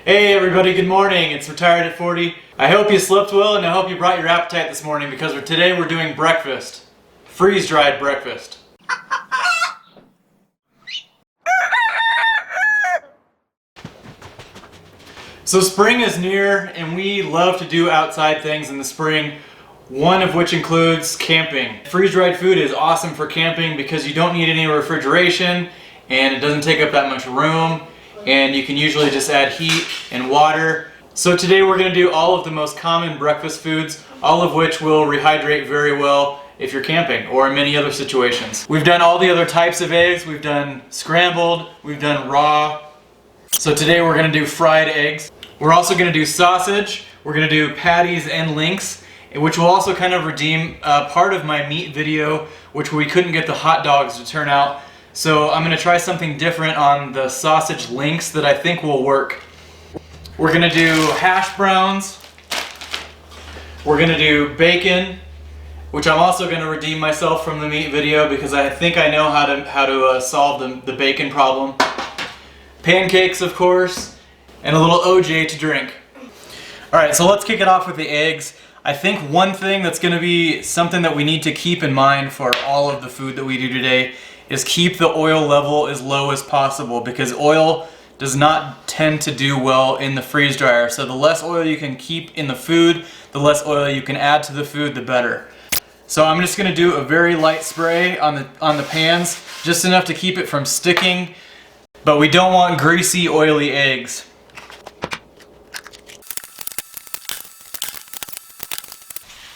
Hey everybody, good morning. It's Retired at 40. I hope you slept well and I hope you brought your appetite this morning because today we're doing breakfast. Freeze-dried breakfast. So spring is near and we love to do outside things in the spring, one of which includes camping. Freeze-dried food is awesome for camping because you don't need any refrigeration and it doesn't take up that much room. And you can usually just add heat and water. So today we're going to do all of the most common breakfast foods, all of which will rehydrate very well if you're camping or in many other situations. We've done all the other types of eggs. We've done scrambled, we've done raw. So today we're going to do fried eggs. We're also going to do sausage. We're going to do patties and links, which will also kind of redeem part of my meat video, which we couldn't get the hot dogs to turn out. So I'm going to try something different on the sausage links that I think will work. We're going to do hash browns. We're going to do bacon, which I'm also going to redeem myself from the meat video because I think I know how to solve the bacon problem. Pancakes, of course, and a little OJ to drink. Alright, so let's kick it off with the eggs. I think one thing that's going to be something that we need to keep in mind for all of the food that we do today is keep the oil level as low as possible because oil does not tend to do well in the freeze dryer. So the less oil you can keep in the food, the less oil you can add to the food, the better. So I'm just going to do a very light spray on the pans, just enough to keep it from sticking, but we don't want greasy, oily eggs.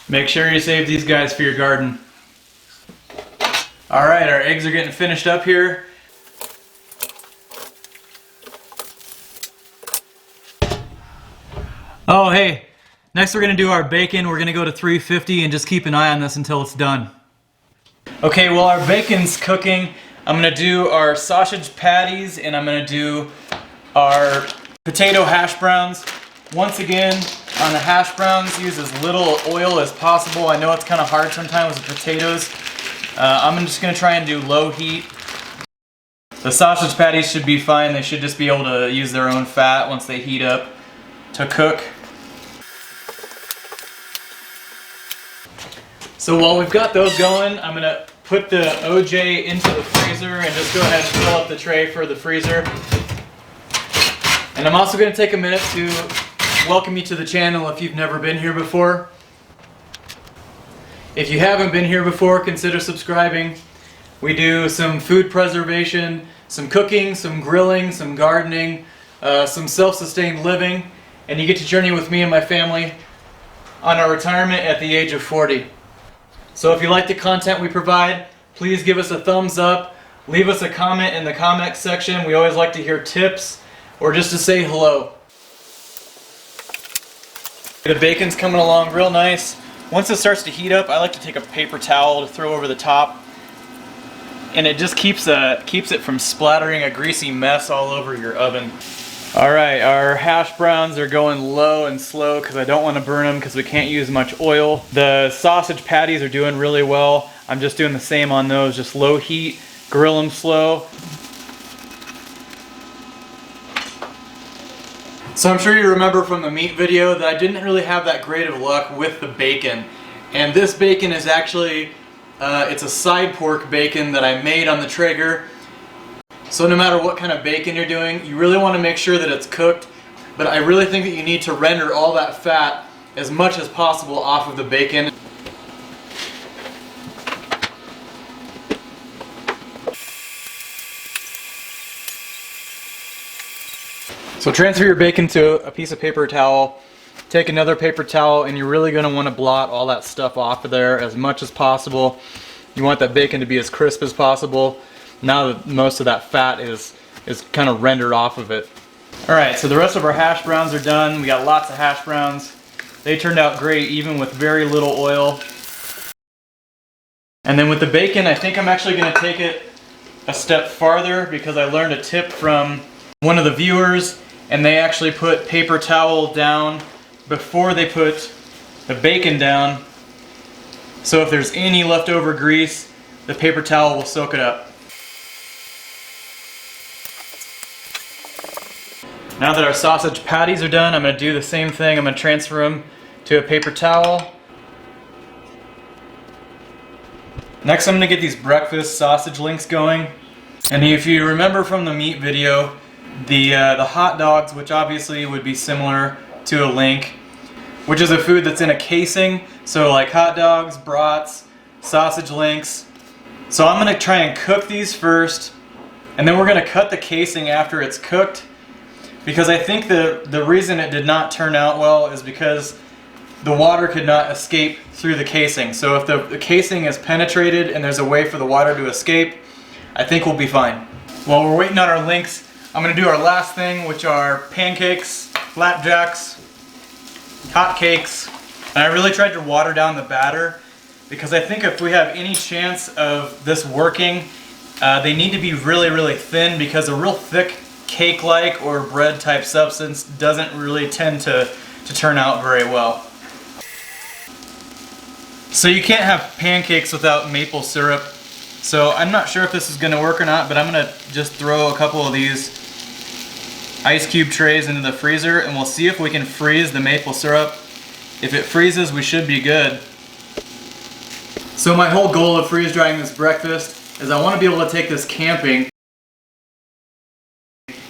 Make sure you save these guys for your garden. Alright, our eggs are getting finished up here. Oh hey, next we're going to do our bacon. We're going to go to 350 and just keep an eye on this until it's done. Okay, while our bacon's cooking, I'm going to do our sausage patties and I'm going to do our potato hash browns. Once again, on the hash browns, use as little oil as possible. I know it's kind of hard sometimes with potatoes. I'm just going to try and do low heat. The sausage patties should be fine. They should just be able to use their own fat once they heat up to cook. So while we've got those going, I'm going to put the OJ into the freezer and just go ahead and fill up the tray for the freezer. And I'm also going to take a minute to welcome you to the channel if you've never been here before. If you haven't been here before, consider subscribing. We do some food preservation, some cooking, some grilling, some gardening, some self-sustained living, and you get to journey with me and my family on our retirement at the age of 40. So if you like the content we provide, please give us a thumbs up, leave us a comment in the comment section. We always like to hear tips or just to say hello. The bacon's coming along real nice. Once it starts to heat up, I like to take a paper towel to throw over the top, and it just keeps it from splattering a greasy mess all over your oven. Alright, our hash browns are going low and slow because I don't want to burn them because we can't use much oil. The sausage patties are doing really well. I'm just doing the same on those, just low heat, grill them slow. So I'm sure you remember from the meat video that I didn't really have that great of luck with the bacon. And this bacon is actually, it's a side pork bacon that I made on the Traeger. So no matter what kind of bacon you're doing, you really want to make sure that it's cooked. But I really think that you need to render all that fat as much as possible off of the bacon. So transfer your bacon to a piece of paper towel, take another paper towel, and you're really going to want to blot all that stuff off of there as much as possible. You want that bacon to be as crisp as possible now that most of that fat is kind of rendered off of it. Alright, so the rest of our hash browns are done. We got lots of hash browns. They turned out great even with very little oil. And then with the bacon, I think I'm actually going to take it a step farther because I learned a tip from one of the viewers. And they actually put paper towel down before they put the bacon down. So if there's any leftover grease, the paper towel will soak it up. Now that our sausage patties are done, I'm going to do the same thing. I'm going to transfer them to a paper towel. Next, I'm going to get these breakfast sausage links going. And if you remember from the meat video, the hot dogs, which obviously would be similar to a link, which is a food that's in a casing, so like hot dogs, brats, sausage links. So I'm going to try and cook these first, and then we're going to cut the casing after it's cooked, because I think the reason it did not turn out well is because the water could not escape through the casing. So if the casing is penetrated and there's a way for the water to escape, I think we'll be fine. While we're waiting on our links, I'm going to do our last thing, which are pancakes, flapjacks, hot cakes. And I really tried to water down the batter because I think if we have any chance of this working, they need to be really, really thin, because a real thick cake-like or bread-type substance doesn't really tend to turn out very well. So you can't have pancakes without maple syrup. So I'm not sure if this is going to work or not, but I'm going to just throw a couple of these ice cube trays into the freezer, and we'll see if we can freeze the maple syrup. If it freezes, we should be good. So my whole goal of freeze drying this breakfast is I want to be able to take this camping,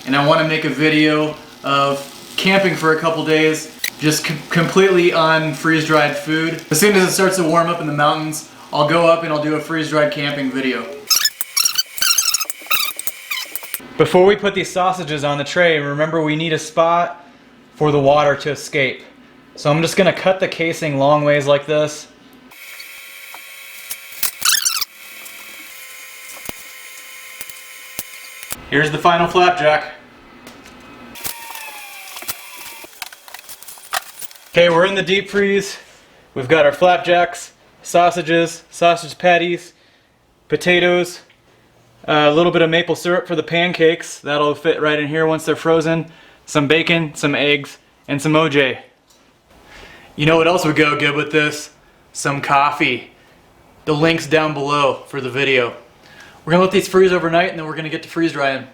and I want to make a video of camping for a couple days, just completely on freeze-dried food. As soon as it starts to warm up in the mountains, I'll go up and I'll do a freeze-dried camping video. Before we put these sausages on the tray, remember we need a spot for the water to escape. So I'm just going to cut the casing long ways like this. Here's the final flapjack. Okay, we're in the deep freeze. We've got our flapjacks, sausages, sausage patties, potatoes, a little bit of maple syrup for the pancakes. That'll fit right in here once they're frozen. Some bacon, some eggs, and some OJ. You know what else would go good with this? Some coffee. The link's down below for the video. We're gonna let these freeze overnight, and then we're gonna get to freeze drying.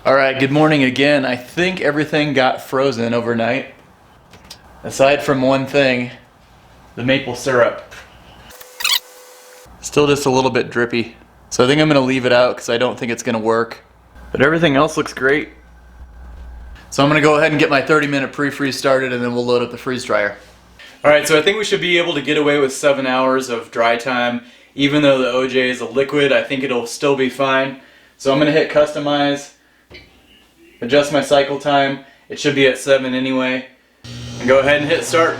Alright, good morning again. I think everything got frozen overnight. Aside from one thing, the maple syrup. Still just a little bit drippy. So I think I'm going to leave it out because I don't think it's going to work. But everything else looks great. So I'm going to go ahead and get my 30-minute pre-freeze started, and then we'll load up the freeze dryer. Alright, so I think we should be able to get away with 7 hours of dry time. Even though the OJ is a liquid, I think it'll still be fine. So I'm going to hit customize. Adjust my cycle time. It should be at 7 anyway. And go ahead and hit start.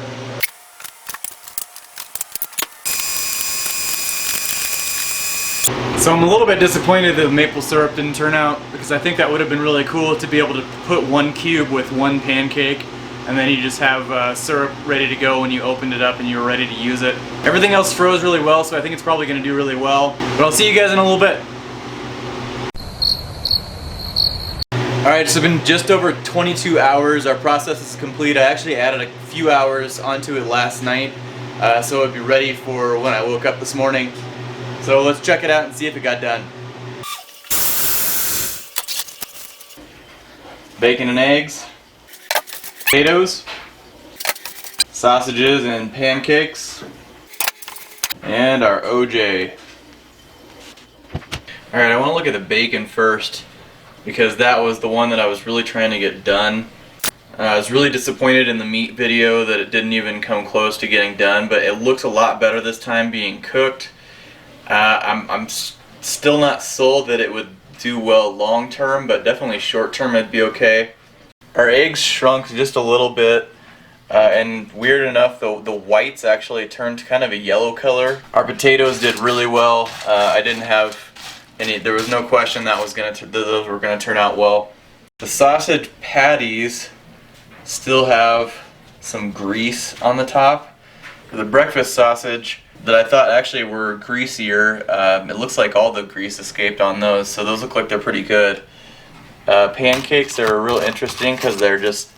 So I'm a little bit disappointed that the maple syrup didn't turn out, because I think that would have been really cool to be able to put one cube with one pancake, and then you just have syrup ready to go when you opened it up and you were ready to use it. Everything else froze really well, so I think it's probably going to do really well. But I'll see you guys in a little bit. Alright, so it's been just over 22 hours. Our process is complete. I actually added a few hours onto it last night, so it'd be ready for when I woke up this morning. So let's check it out and see if it got done. Bacon and eggs, potatoes, sausages and pancakes, and our OJ. Alright, I want to look at the bacon first, because that was the one that I was really trying to get done. I was really disappointed in the meat video that it didn't even come close to getting done, but it looks a lot better this time being cooked. I'm still not sold that it would do well long term, but definitely short term it'd be okay. Our eggs shrunk just a little bit, and weird enough, the whites actually turned kind of a yellow color. Our potatoes did really well. I didn't have there was no question that those were going to turn out well. The sausage patties still have some grease on the top. For the breakfast sausage that I thought actually were greasier, it looks like all the grease escaped on those, so those look like they're pretty good. Pancakes are real interesting because they're just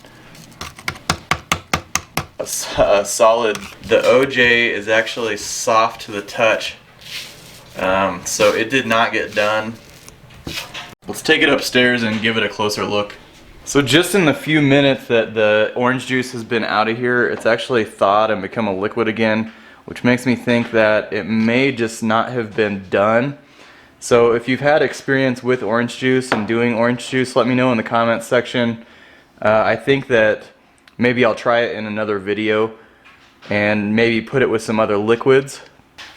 a solid. The OJ is actually soft to the touch. So it did not get done. The Let's take it upstairs and give it a closer look. So just in the few minutes that the orange juice has been out of here, it's actually thawed and become a liquid again, which makes me think that it may just not have been done. So if you've had experience with orange juice and doing orange juice, let me know in the comments section. I think that maybe I'll try it in another video and maybe put it with some other liquids.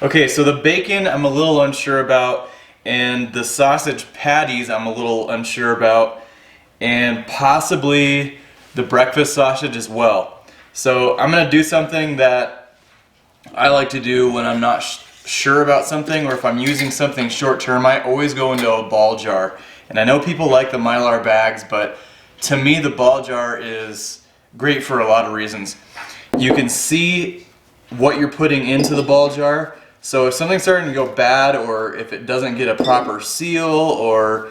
Okay, so the bacon I'm a little unsure about, and the sausage patties I'm a little unsure about, and possibly the breakfast sausage as well. So I'm gonna do something that I like to do when I'm not sure about something, or if I'm using something short term. I always go into a ball jar. And I know people like the Mylar bags, but to me the ball jar is great for a lot of reasons. You can see what you're putting into the ball jar. So if something's starting to go bad, or if it doesn't get a proper seal, or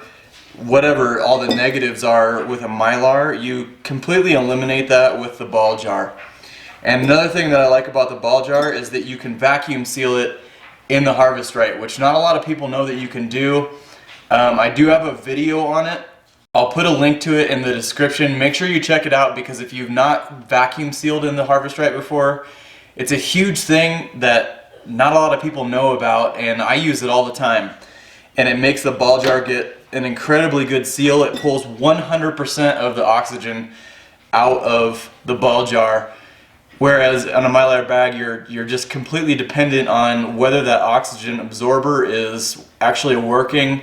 whatever all the negatives are with a Mylar, you completely eliminate that with the ball jar. And another thing that I like about the ball jar is that you can vacuum seal it in the Harvestright, which not a lot of people know that you can do. I do have a video on it. I'll put a link to it in the description. Make sure you check it out, because if you've not vacuum sealed in the Harvestright before, it's a huge thing that not a lot of people know about, and I use it all the time. And it makes the ball jar get an incredibly good seal. It pulls 100% of the oxygen out of the ball jar, whereas on a Mylar bag you're just completely dependent on whether that oxygen absorber is actually working,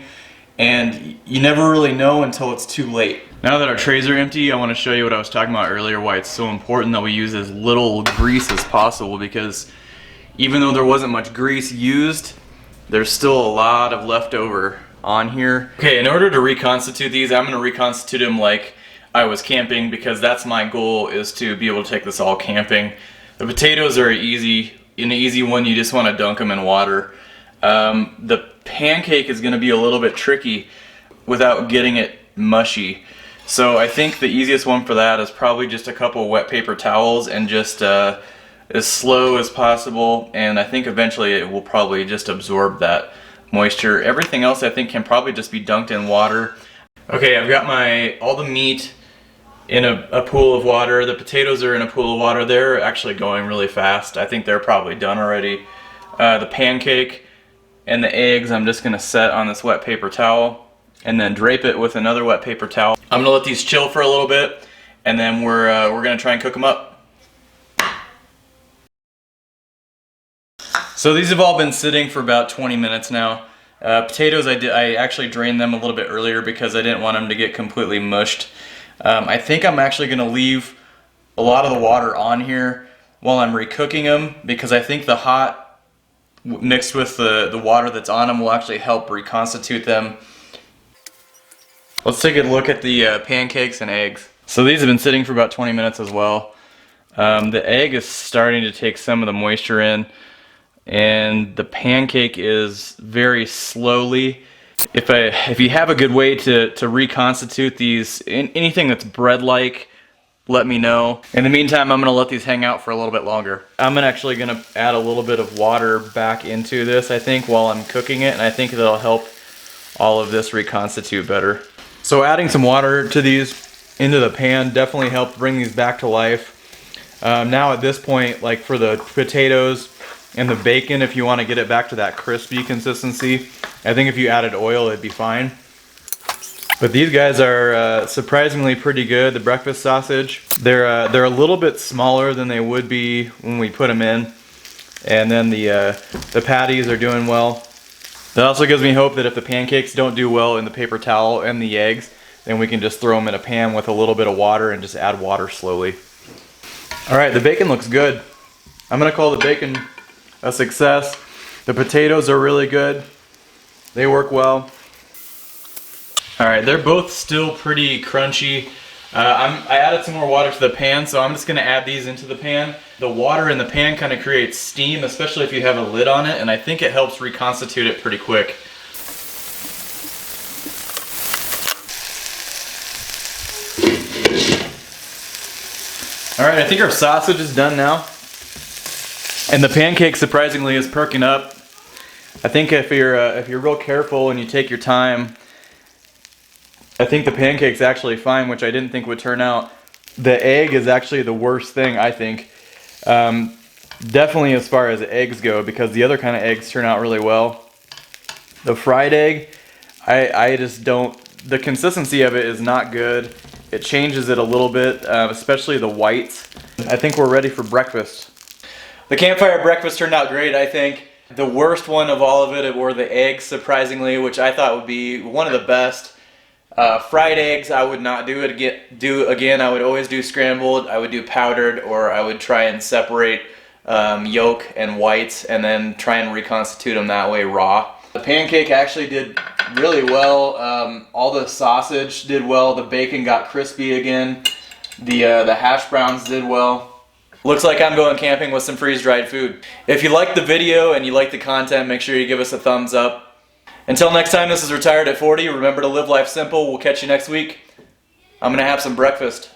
and you never really know until it's too late. Now that our trays are empty, I want to show you what I was talking about earlier, why it's so important that we use as little grease as possible, because even though there wasn't much grease used, there's still a lot of leftover on here. Okay, in order to reconstitute these, I'm going to reconstitute them like I was camping, because that's my goal, is to be able to take this all camping. The potatoes are an easy one. You just want to dunk them in water. The pancake is going to be a little bit tricky without getting it mushy. So I think the easiest one for that is probably just a couple wet paper towels, and just as slow as possible, and I think eventually it will probably just absorb that moisture. Everything else I think can probably just be dunked in water. Okay, I've got all the meat in a pool of water. The potatoes are in a pool of water. They're actually going really fast. I think they're probably done already. The pancake and the eggs I'm just gonna set on this wet paper towel and then drape it with another wet paper towel. I'm gonna let these chill for a little bit, and then we're gonna try and cook them up. So these have all been sitting for about 20 minutes now. Potatoes, I actually drained them a little bit earlier because I didn't want them to get completely mushed. I think I'm actually going to leave a lot of the water on here while I'm recooking them, because I think the hot mixed with the water that's on them will actually help reconstitute them. Let's take a look at the pancakes and eggs. So these have been sitting for about 20 minutes as well. The egg is starting to take some of the moisture in, and the pancake is very slowly. If you have a good way to reconstitute these, anything that's bread-like, let me know. In the meantime, I'm going to let these hang out for a little bit longer. I'm actually going to add a little bit of water back into this, I think, while I'm cooking it, and I think that'll help all of this reconstitute better. So adding some water to these into the pan definitely helped bring these back to life. Now at this point, like for the potatoes and the bacon, if you want to get it back to that crispy consistency, I think if you added oil it'd be fine. But these guys are surprisingly pretty good. The breakfast sausage, they're a little bit smaller than they would be when we put them in. And then the patties are doing well. That also gives me hope that if the pancakes don't do well in the paper towel and the eggs, then we can just throw them in a pan with a little bit of water and just add water slowly. Alright, the bacon looks good. I'm going to call the bacon a success. The potatoes are really good. They work well. Alright, they're both still pretty crunchy. I added some more water to the pan, so I'm just going to add these into the pan. The water in the pan kind of creates steam, especially if you have a lid on it, and I think it helps reconstitute it pretty quick. Alright, I think our sausage is done now. And the pancake surprisingly is perking up. I think if you're real careful and you take your time, I think the pancake's actually fine, which I didn't think would turn out. The egg is actually the worst thing, I think. Definitely as far as eggs go, because the other kind of eggs turn out really well. The fried egg, I just don't, the consistency of it is not good. It changes it a little bit, especially the whites. I think we're ready for breakfast. The Campfire breakfast turned out great, I think. The worst one of all of it were the eggs, surprisingly, which I thought would be one of the best. Fried eggs, I would not do again. I would always do scrambled, I would do powdered, or I would try and separate yolk and whites and then try and reconstitute them that way raw. The pancake actually did really well. All the sausage did well. The bacon got crispy again. The hash browns did well. Looks like I'm going camping with some freeze-dried food. If you liked the video and you like the content, make sure you give us a thumbs up. Until next time, this is Retired at 40. Remember to live life simple. We'll catch you next week. I'm gonna have some breakfast.